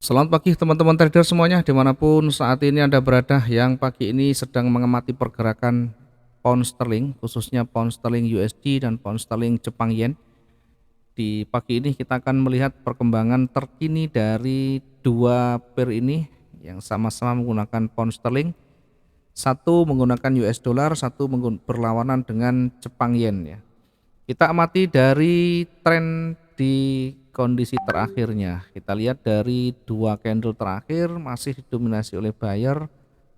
Selamat pagi teman-teman trader semuanya dimanapun saat ini Anda berada yang pagi ini sedang mengamati pergerakan pound sterling khususnya pound sterling USD dan pound sterling Jepang Yen. Di pagi ini kita akan melihat perkembangan terkini dari dua pair ini yang sama-sama menggunakan pound sterling. Satu menggunakan US dollar, satu berlawanan dengan Jepang Yen ya. Kita amati dari tren di kondisi terakhirnya. Kita lihat dari dua candle terakhir masih didominasi oleh buyer.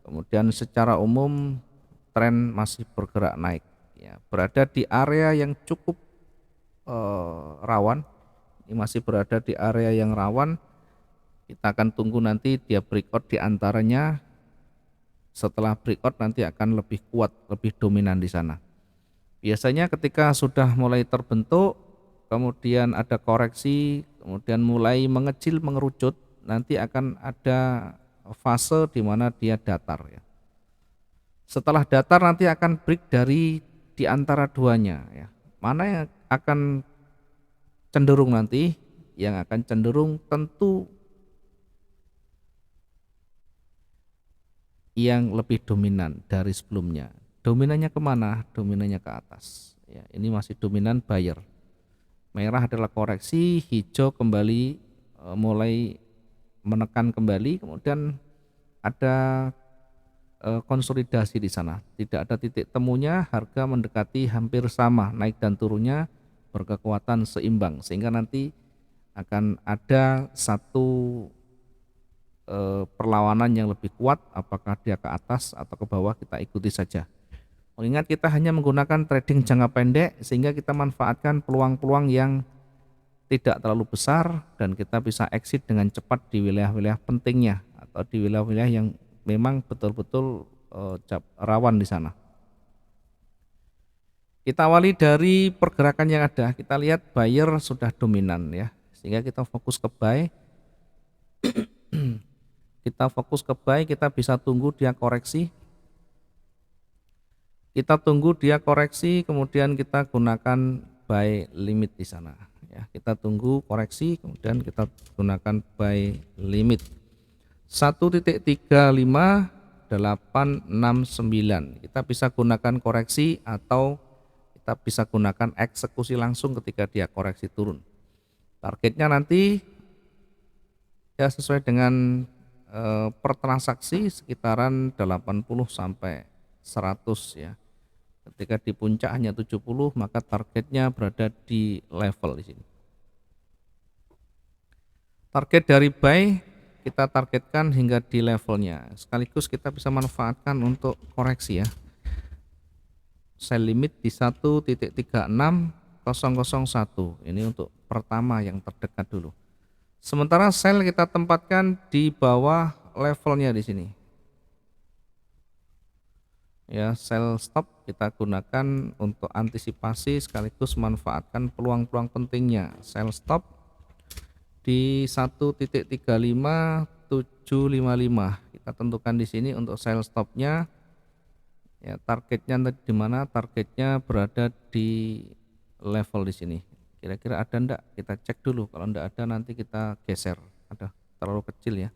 Kemudian secara umum tren masih bergerak naik. Ya, berada di area yang cukup rawan. Ini masih berada di area yang rawan. Kita akan tunggu nanti dia breakout di antaranya. Setelah breakout nanti akan lebih kuat, lebih dominan di sana. Biasanya ketika sudah mulai terbentuk, kemudian ada koreksi, kemudian mulai mengecil mengerucut, nanti akan ada fase di mana dia datar ya. Setelah datar nanti akan break dari di antara duanya ya. Mana yang akan cenderung nanti? Yang akan cenderung tentu yang lebih dominan dari sebelumnya. Dominannya kemana? Dominannya ke atas. Ya, ini masih dominan buyer. Merah adalah koreksi, hijau kembali mulai menekan kembali, kemudian ada konsolidasi di sana. Tidak ada titik temunya, harga mendekati hampir sama, naik dan turunnya berkekuatan seimbang sehingga nanti akan ada satu perlawanan yang lebih kuat, apakah dia ke atas atau ke bawah kita ikuti saja. Mengingat kita hanya menggunakan trading jangka pendek sehingga kita manfaatkan peluang-peluang yang tidak terlalu besar dan kita bisa exit dengan cepat di wilayah-wilayah pentingnya atau di wilayah-wilayah yang memang betul-betul rawan di sana. Kita awali dari pergerakan yang ada. Kita lihat buyer sudah dominan ya, sehingga kita fokus ke buy. Kita fokus ke buy, kita bisa tunggu dia koreksi. Kita tunggu dia koreksi, kemudian kita gunakan buy limit di sana. Ya, kita tunggu koreksi, kemudian kita gunakan buy limit 1.35869. Kita bisa gunakan koreksi atau kita bisa gunakan eksekusi langsung ketika dia koreksi turun. Targetnya nanti ya sesuai dengan per transaksi sekitaran 80 sampai 100 ya. Ketika di puncak hanya 70, maka targetnya berada di level di sini. Target dari buy kita targetkan hingga di levelnya. Sekaligus kita bisa manfaatkan untuk koreksi ya. Sell limit di 1.36001. Ini untuk pertama yang terdekat dulu. Sementara sell kita tempatkan di bawah levelnya di sini. Ya, sell stop kita gunakan untuk antisipasi sekaligus manfaatkan peluang-peluang pentingnya. Sell stop di 1.35755. Kita tentukan di sini untuk sell stopnya. Ya, targetnya di mana? Targetnya berada di level di sini. Kira-kira ada enggak? Kita cek dulu. Kalau enggak ada nanti kita geser. Ada terlalu kecil ya.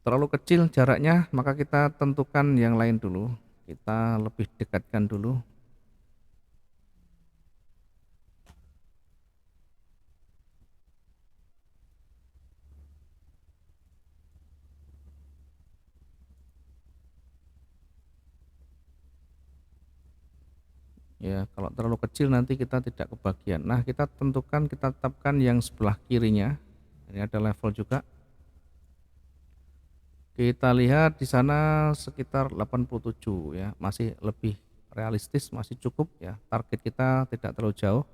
Terlalu kecil jaraknya, maka kita tentukan yang lain dulu. Kita lebih dekatkan dulu. Ya, kalau terlalu kecil nanti kita tidak kebagian. Nah, kita tentukan, kita tetapkan yang sebelah kirinya. Ini ada level juga. Kita lihat di sana sekitar 87 ya, masih lebih realistis, masih cukup ya. Target kita tidak terlalu jauh.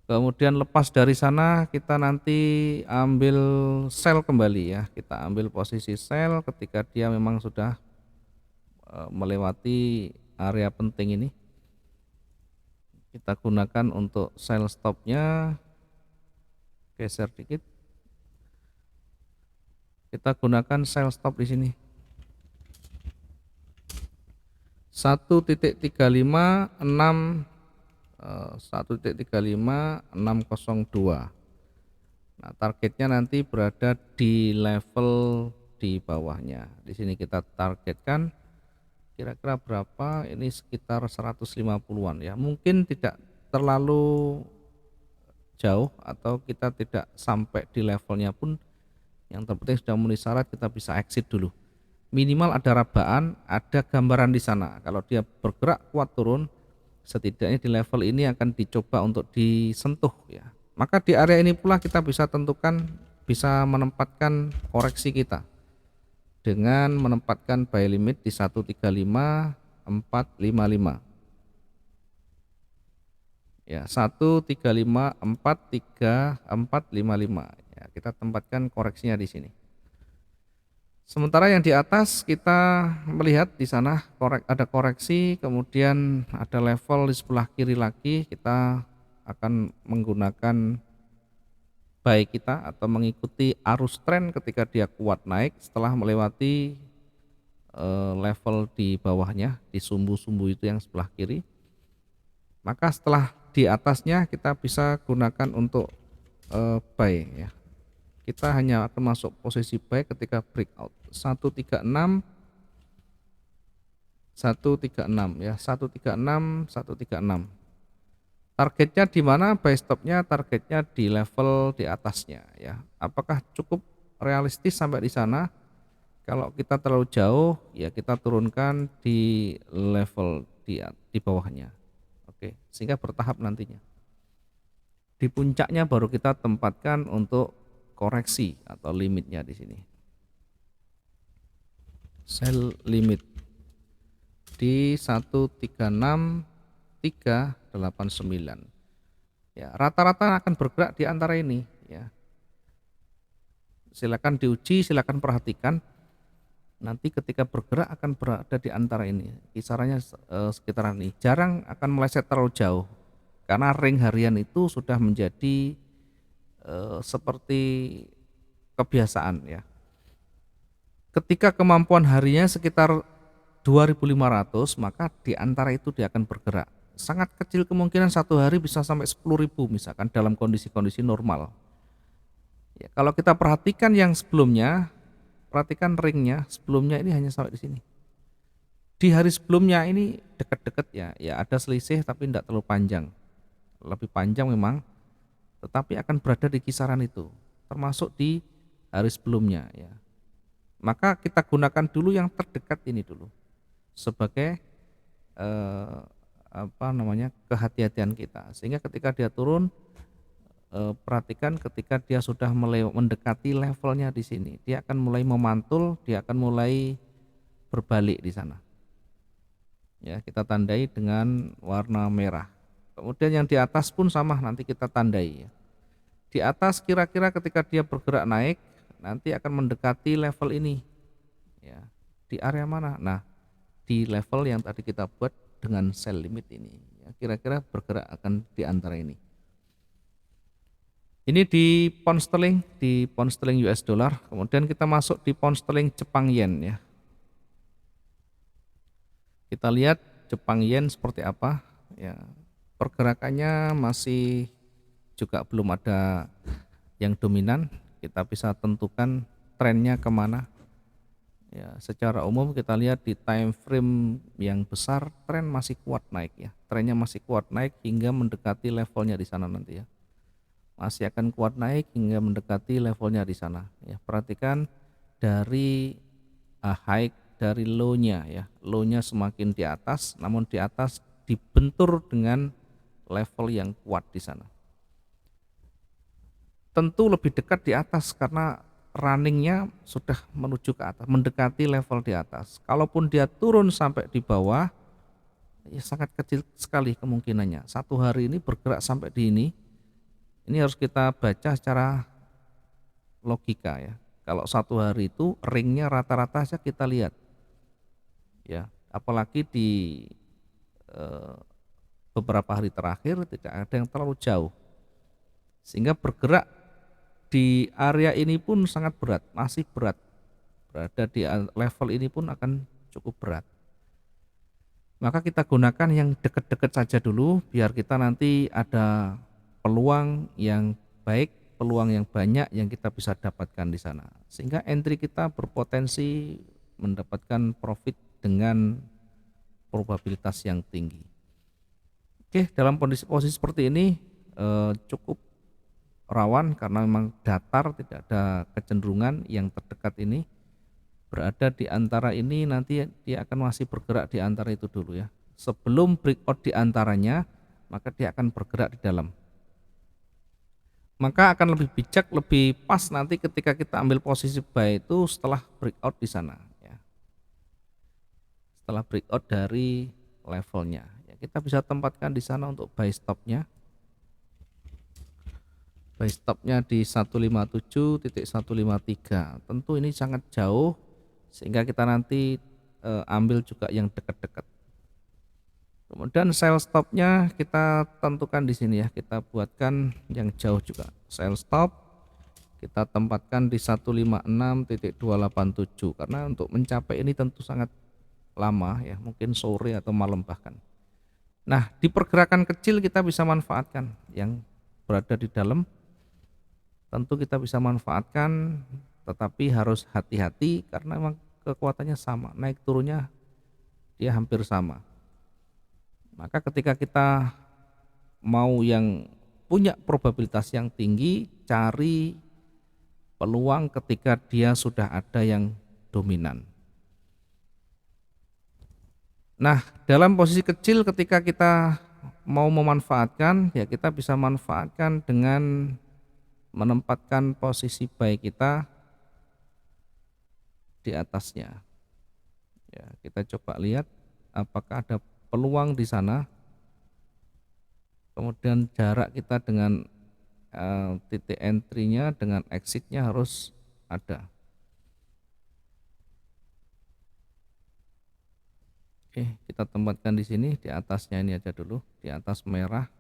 Kemudian lepas dari sana kita nanti ambil sell kembali ya. Kita ambil posisi sell ketika dia memang sudah melewati area penting ini. Kita gunakan untuk sell stopnya, geser dikit. Kita gunakan sell stop di sini. 1.35602. Nah, targetnya nanti berada di level di bawahnya. Di sini kita targetkan kira-kira berapa? Ini sekitar 150-an ya. Mungkin tidak terlalu jauh atau kita tidak sampai di levelnya pun, yang terpenting sudah memenuhi syarat kita bisa exit dulu. Minimal ada rabaan, ada gambaran di sana. Kalau dia bergerak kuat turun, setidaknya di level ini akan dicoba untuk disentuh ya. Maka di area ini pula kita bisa tentukan, bisa menempatkan koreksi kita dengan menempatkan buy limit di 135.455 ya, 135.455 ya, kita tempatkan koreksinya di sini. Sementara yang di atas kita melihat di sana ada koreksi, kemudian ada level di sebelah kiri lagi, kita akan menggunakan buy kita atau mengikuti arus tren ketika dia kuat naik setelah melewati level di bawahnya, di sumbu-sumbu itu yang sebelah kiri. Maka setelah di atasnya kita bisa gunakan untuk buy ya. Kita hanya akan masuk posisi buy ketika breakout 136 ya, 136. Targetnya di mana? Buy stopnya targetnya di level di atasnya ya. Apakah cukup realistis sampai di sana? Kalau kita terlalu jauh ya kita turunkan di level di bawahnya. Oke, sehingga bertahap nantinya. Di puncaknya baru kita tempatkan untuk koreksi atau limitnya di sini. Sell limit di 136.389. Ya, rata-rata akan bergerak di antara ini ya. Silakan diuji, silakan perhatikan. Nanti ketika bergerak akan berada di antara ini. Kisarannya sekitaran ini. Jarang akan meleset terlalu jauh. Karena ring harian itu sudah menjadi seperti kebiasaan ya. Ketika kemampuan harinya sekitar 2.500, maka di antara itu dia akan bergerak. Sangat kecil kemungkinan satu hari bisa sampai 10.000 misalkan dalam kondisi-kondisi normal. Ya, kalau kita perhatikan yang sebelumnya, perhatikan ringnya sebelumnya ini hanya sampai di sini. Di hari sebelumnya ini dekat-dekat ya, ada selisih tapi tidak terlalu panjang. Lebih panjang memang, tetapi akan berada di kisaran itu, termasuk di hari sebelumnya ya. Maka kita gunakan dulu yang terdekat ini dulu sebagai kehati-hatian kita, sehingga ketika dia turun perhatikan ketika dia sudah mendekati levelnya di sini, dia akan mulai memantul, dia akan mulai berbalik di sana. Ya, kita tandai dengan warna merah. Kemudian yang di atas pun sama, nanti kita tandai ya. Di atas kira-kira ketika dia bergerak naik nanti akan mendekati level ini ya. Di area mana? Nah, di level yang tadi kita buat dengan sell limit ini ya, kira-kira bergerak akan di antara ini. Ini di pound sterling US dollar. Kemudian kita masuk di pound sterling Jepang yen ya. Kita lihat Jepang yen seperti apa ya. Pergerakannya masih juga belum ada yang dominan. Kita bisa tentukan trennya kemana ya. Secara umum kita lihat di time frame yang besar tren masih kuat naik ya, trennya masih kuat naik hingga mendekati levelnya di sana nanti ya, masih akan kuat naik hingga mendekati levelnya di sana ya. Perhatikan dari high, dari low-nya ya, low-nya semakin di atas, namun di atas dibentur dengan level yang kuat di sana. Tentu lebih dekat di atas karena runningnya sudah menuju ke atas, mendekati level di atas. Kalaupun dia turun sampai di bawah, ya sangat kecil sekali kemungkinannya. Satu hari ini bergerak sampai di ini harus kita baca secara logika ya. Kalau satu hari itu ringnya rata-rata saja kita lihat, ya. Apalagi di beberapa hari terakhir tidak ada yang terlalu jauh, sehingga bergerak di area ini pun sangat berat, masih berat. Berada di level ini pun akan cukup berat. Maka kita gunakan yang dekat-dekat saja dulu biar kita nanti ada peluang yang baik peluang yang banyak yang kita bisa dapatkan di sana, sehingga entry kita berpotensi mendapatkan profit dengan probabilitas yang tinggi. Oke, dalam kondisi posisi seperti ini cukup rawan karena memang datar, tidak ada kecenderungan. Yang terdekat ini berada di antara ini, nanti dia akan masih bergerak di antara itu dulu ya. Sebelum breakout di antaranya, maka dia akan bergerak di dalam. Maka akan lebih bijak, lebih pas nanti ketika kita ambil posisi buy itu setelah breakout di sana ya. Setelah breakout dari levelnya ya, kita bisa tempatkan di sana untuk buy stopnya. Buy stopnya di 157.153. Tentu ini sangat jauh sehingga kita nanti ambil juga yang dekat-dekat. Kemudian sell stopnya kita tentukan di sini ya, kita buatkan yang jauh juga. Sell stop kita tempatkan di 156.287 karena untuk mencapai ini tentu sangat lama ya, mungkin sore atau malam bahkan. Nah, di pergerakan kecil kita bisa manfaatkan yang berada di dalam, tentu kita bisa manfaatkan, tetapi harus hati-hati karena memang kekuatannya sama, naik turunnya dia hampir sama. Maka ketika kita mau yang punya probabilitas yang tinggi, cari peluang ketika dia sudah ada yang dominan. Nah, dalam posisi kecil ketika kita mau memanfaatkan, ya kita bisa manfaatkan dengan menempatkan posisi buy kita di atasnya. Ya, kita coba lihat apakah ada peluang di sana. Kemudian jarak kita dengan titik entry-nya dengan exit-nya harus ada. Oke, kita tempatkan di sini, di atasnya ini aja dulu, di atas merah.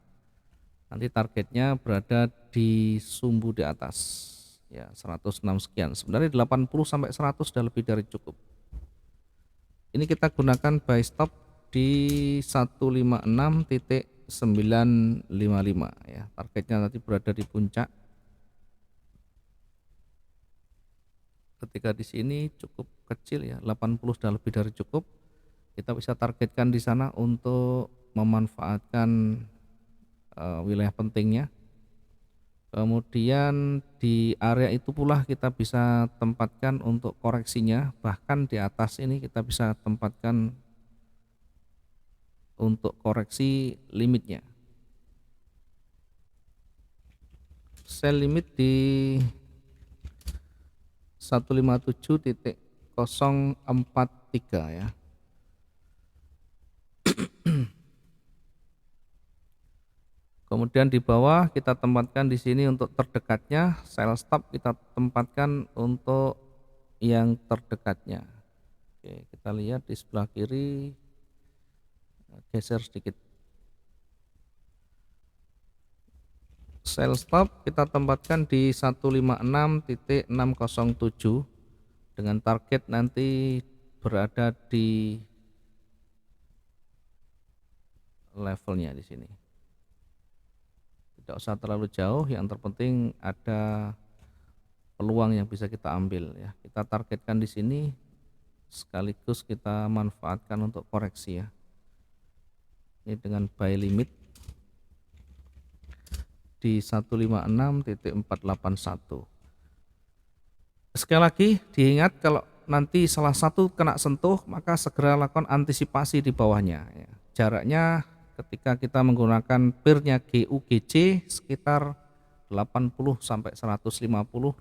Nanti targetnya berada di sumbu di atas. Ya, 106 sekian. Sebenarnya 80 sampai 100 sudah lebih dari cukup. Ini kita gunakan buy stop di 156.955 ya. Targetnya nanti berada di puncak. Ketika di sini cukup kecil ya, 80 sudah lebih dari cukup. Kita bisa targetkan di sana untuk memanfaatkan wilayah pentingnya. Kemudian di area itu pula kita bisa tempatkan untuk koreksinya, bahkan di atas ini kita bisa tempatkan untuk koreksi limitnya. Sell limit di 157.043 ya. Kemudian di bawah kita tempatkan di sini untuk terdekatnya, sell stop kita tempatkan untuk yang terdekatnya. Oke, kita lihat di sebelah kiri, geser sedikit. Sell stop kita tempatkan di 156.607 dengan target nanti berada di levelnya di sini. Tidak usah terlalu jauh, yang terpenting ada peluang yang bisa kita ambil ya. Kita targetkan di sini sekaligus kita manfaatkan untuk koreksi ya. Ini dengan buy limit di 156.481. Sekali lagi diingat, kalau nanti salah satu kena sentuh maka segera lakukan antisipasi di bawahnya ya. Jaraknya ketika kita menggunakan pairnya GUGC sekitar 80 sampai 150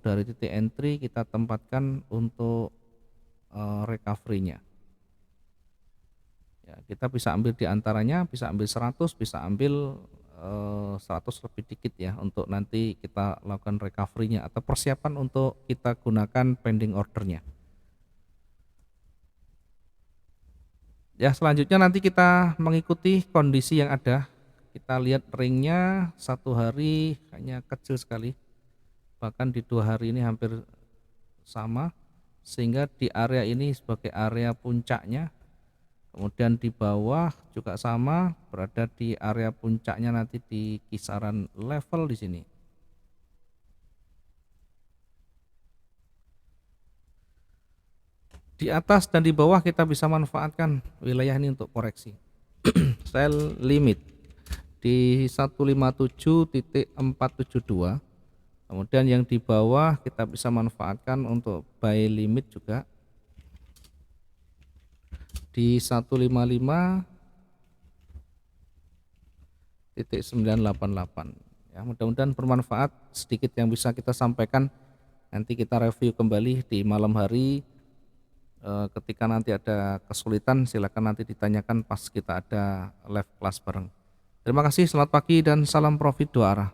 dari titik entry kita tempatkan untuk recovery-nya. Ya, kita bisa ambil di antaranya, bisa ambil 100, bisa ambil 100 lebih dikit ya, untuk nanti kita lakukan recovery-nya atau persiapan untuk kita gunakan pending order-nya. Ya, selanjutnya nanti kita mengikuti kondisi yang ada. Kita lihat ringnya satu hari hanya kecil sekali, bahkan di 2 hari ini hampir sama, sehingga di area ini sebagai area puncaknya. Kemudian di bawah juga sama, berada di area puncaknya nanti di kisaran level di sini. Di atas dan di bawah kita bisa manfaatkan wilayah ini untuk koreksi. Sell limit di 157.472. Kemudian yang di bawah kita bisa manfaatkan untuk buy limit juga di 155.988. Ya, mudah-mudahan bermanfaat sedikit yang bisa kita sampaikan. Nanti kita review kembali di malam hari. Ketika nanti ada kesulitan silakan nanti ditanyakan pas kita ada live kelas bareng. Terima kasih, selamat pagi dan salam profit 2 arah.